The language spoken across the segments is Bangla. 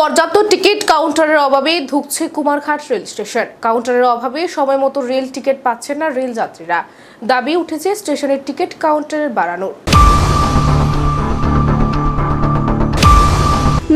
পর্যাপ্ত টিকিট কাউন্টারের অভাবে ধুঁকছে কুমারঘাট রেল স্টেশন। কাউন্টারের অভাবে সময় মতো রেল টিকিট পাচ্ছেন না রেল যাত্রীরা। দাবি উঠেছে স্টেশনের টিকিট কাউন্টারের বাড়ানোর।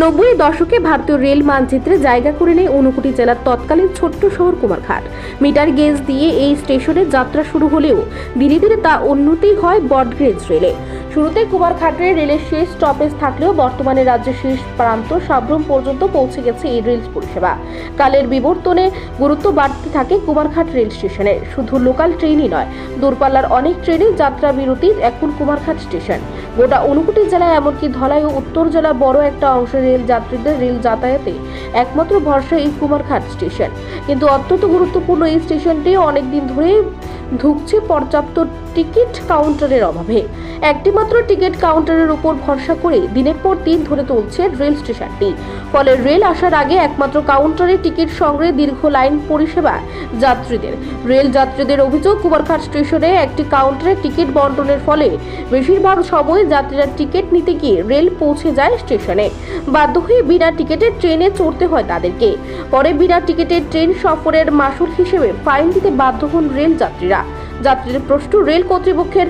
90-এর দশকে ভারতীয় রেল মানচিত্রে জায়গা করে নেয় ঊনকোটি জেলার তৎকালীন ছোট্ট শহর কুমারঘাট। মিটার গেজ দিয়ে এই স্টেশনে যাত্রা শুরু হলেও ধীরে ধীরে তা উন্নতি হয় ব্রডগেজ রেলে। শুরুতে কুমারঘাটে রেলের শেষ স্টপেজ থাকলেও বর্তমানে রাজ্যের শেষ প্রান্ত সাব্রুম পর্যন্ত পৌঁছে গেছে এই রেল পরিষেবা। কালের বিবর্তনে গুরুত্ব বাড়তে থাকে কুমারঘাট রেল স্টেশনের। শুধু লোকাল ট্রেনই নয়, দূরপাল্লার অনেক ট্রেনের যাত্রা বিরতি এখন কুমারঘাট স্টেশন। গোটা ঊনকোটি জেলায় এমনকি ধলাই ও উত্তর জেলার বড় একটা অংশের রেল যাত্রীদের রেল যাতায়াতে একমাত্র ভরসা এই কুমারঘাট স্টেশন। কিন্তু অত্যন্ত গুরুত্বপূর্ণ এই স্টেশনটি অনেকদিন ধরে ধুঁকছে পর্যাপ্ত টিকিট কাউন্টারের অভাবে। একটি মাত্র টিকিট কাউন্টারের উপর ভরসা করে দিনের পর দিন ধরে চলছে রেল স্টেশনটি। ফলে রেল আসার আগে একমাত্র কাউন্টারে টিকিট সংগ্রহে দীর্ঘ লাইন পরিষেবা যাত্রীদের। রেল যাত্রীদের অভিযোগ, কুমারঘাট স্টেশনে একটি কাউন্টারে টিকিট বন্টনের ফলে বেশিরভাগ সময় যাত্রীরা টিকিট নিতে গিয়ে রেল পৌঁছে যায় স্টেশনে। বাধ্য হয়ে বিনা টিকিটের ট্রেনে চড়তে হয় তাদেরকে। পরে বিনা টিকিটের ট্রেন সফরের মাসুল হিসেবে ফাইন দিতে বাধ্য হন রেল যাত্রীরা। যাত্রীদের প্রশ্ন, রেল কর্তৃপক্ষের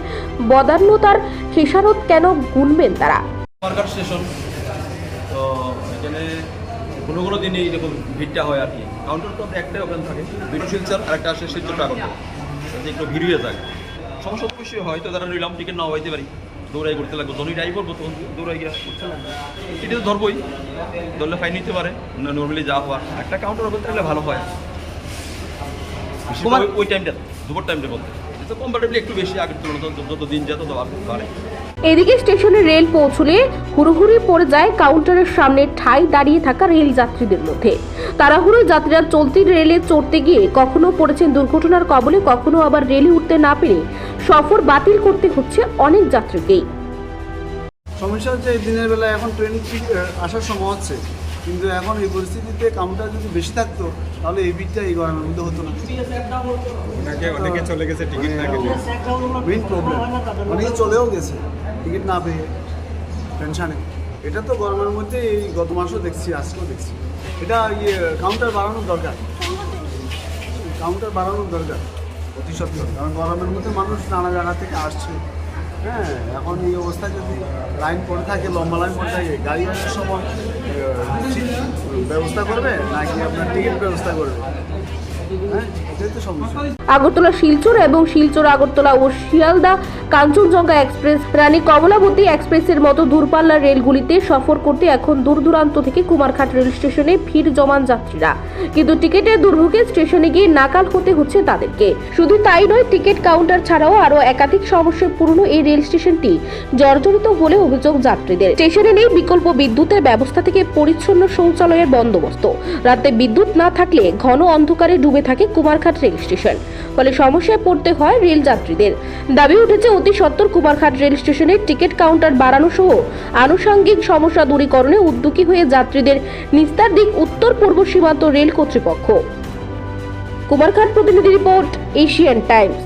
বদান্যতার খেসারত কেন গুনবেন তারা? কুমারঘাট স্টেশন তো এখানে কোনো দিনই এরকম ভিড়টা হয় আর কি। কাউন্টার তো একটাই ওপেন থাকে, দুটো শিলচর আর একটা আসে শিলচর টাগর, একটু ভিড় হয়ে যায়। সমস্যা অবশ্যই হয়তো তারা নিলাম টিকিট নাও হইতে পারি, দৌড়াই করতে লাগবে, জনই ড্রাইভ করবো তখন দৌড়াই গিয়ে করতে লাগবে। এটা তো ধরবই, ধরলে ফাইন নিতে পারে। নর্মালি যা হওয়ার একটা কাউন্টার ওপেন থাকলে ভালো হয়। ওই টাইমটা দুপুর টাইমটা বলতে কম্পারেটিভলি একটু বেশি আগের তুলনায় যত দিন যেত তত বাড়ে। এদিকে স্টেশনে রেল পৌঁছলে হুড়োহুড়ি পড়ে যায় কাউন্টারের সামনে ঠাই দাঁড়িয়ে থাকা রেল যাত্রীদের মধ্যে। তাড়াহুড়ো যাত্রীরা চলতি রেলে চড়তে গিয়ে কখনো পড়েছেন দুর্ঘটনার কবলে, কখনো আবার রেলে উঠতে না পেরে সফর বাতিল করতে হচ্ছে অনেক যাত্রীকেই। সমস্যা হচ্ছে এই দিনের বেলা এখন ট্রেন আসার সময় হচ্ছে, কিন্তু এখন এই পরিস্থিতিতে কাউন্টার যদি বেশি থাকতো তাহলে এই ভিড়টা এই গরমের মধ্যে হতো না। অনেকে চলে গেছে টিকিট না কেটে, মেইন প্রবলেম অনেকে চলেও গেছে টিকিট না পেয়ে টেনশানে। এটা তো গরমের মধ্যে এই গত মাসও দেখছি, আজকেও দেখছি। এটা কাউন্টার বাড়ানোর দরকার, কাউন্টার বাড়ানোর দরকার অতি সত্ত্বর। কারণ গরমের মধ্যে মানুষ নানা জায়গা থেকে আসছে। হ্যাঁ, এখন এই অবস্থায় যদি লাইন পড়ে থাকে, লম্বা লাইন পড়ে থাকে, গাড়ি আসার সময় ব্যবস্থা করবে নাকি আপনার টিকিট ব্যবস্থা করবে? আগরতলা শিলচর এবং শিলচর আগরতলা ও শিয়ালদা কাঞ্চনজঙ্ঘা এক্সপ্রেস, রানী কমলাবতী এক্সপ্রেসের মতো দূরপাল্লার রেলগুলিতে সফর করতে এখন দূর দূরান্ত থেকে কুমারঘাট রেল স্টেশনে ভিড় জমান যাত্রীরা। কিন্তু টিকিটের দুর্ভোগে স্টেশনে গিয়ে নাকাল হতে হচ্ছে তাদেরকে। শুধু তাই নয়, টিকিট কাউন্টার ছাড়াও আরো একাধিক সমস্যায় পূর্ণ এই রেল স্টেশনটি জর্জরিত বলে অভিযোগ যাত্রীদের। স্টেশনে নেই বিকল্প বিদ্যুতের ব্যবস্থা থেকে পরিচ্ছন্ন শৌচালয়ের বন্দোবস্ত। রাতে বিদ্যুৎ না থাকলে ঘন অন্ধকারে ডুবে থাকে কুমারঘাট রেল স্টেশন। ফলে সমস্যায় পড়তে হয় রেল যাত্রীদের। দাবি উঠেছে অতি সত্বর কুমারঘাট রেল স্টেশনের টিকিট কাউন্টার বাড়ানো সহ আনুষঙ্গিক সমস্যা দূরীকরণে উদ্যোগী হয়ে যাত্রীদের নিস্তার দিক উত্তর পূর্ব সীমান্ত রেল কর্তৃপক্ষ। কুমারঘাট প্রতিনিধি রিপোর্ট, এশিয়ান টাইমস।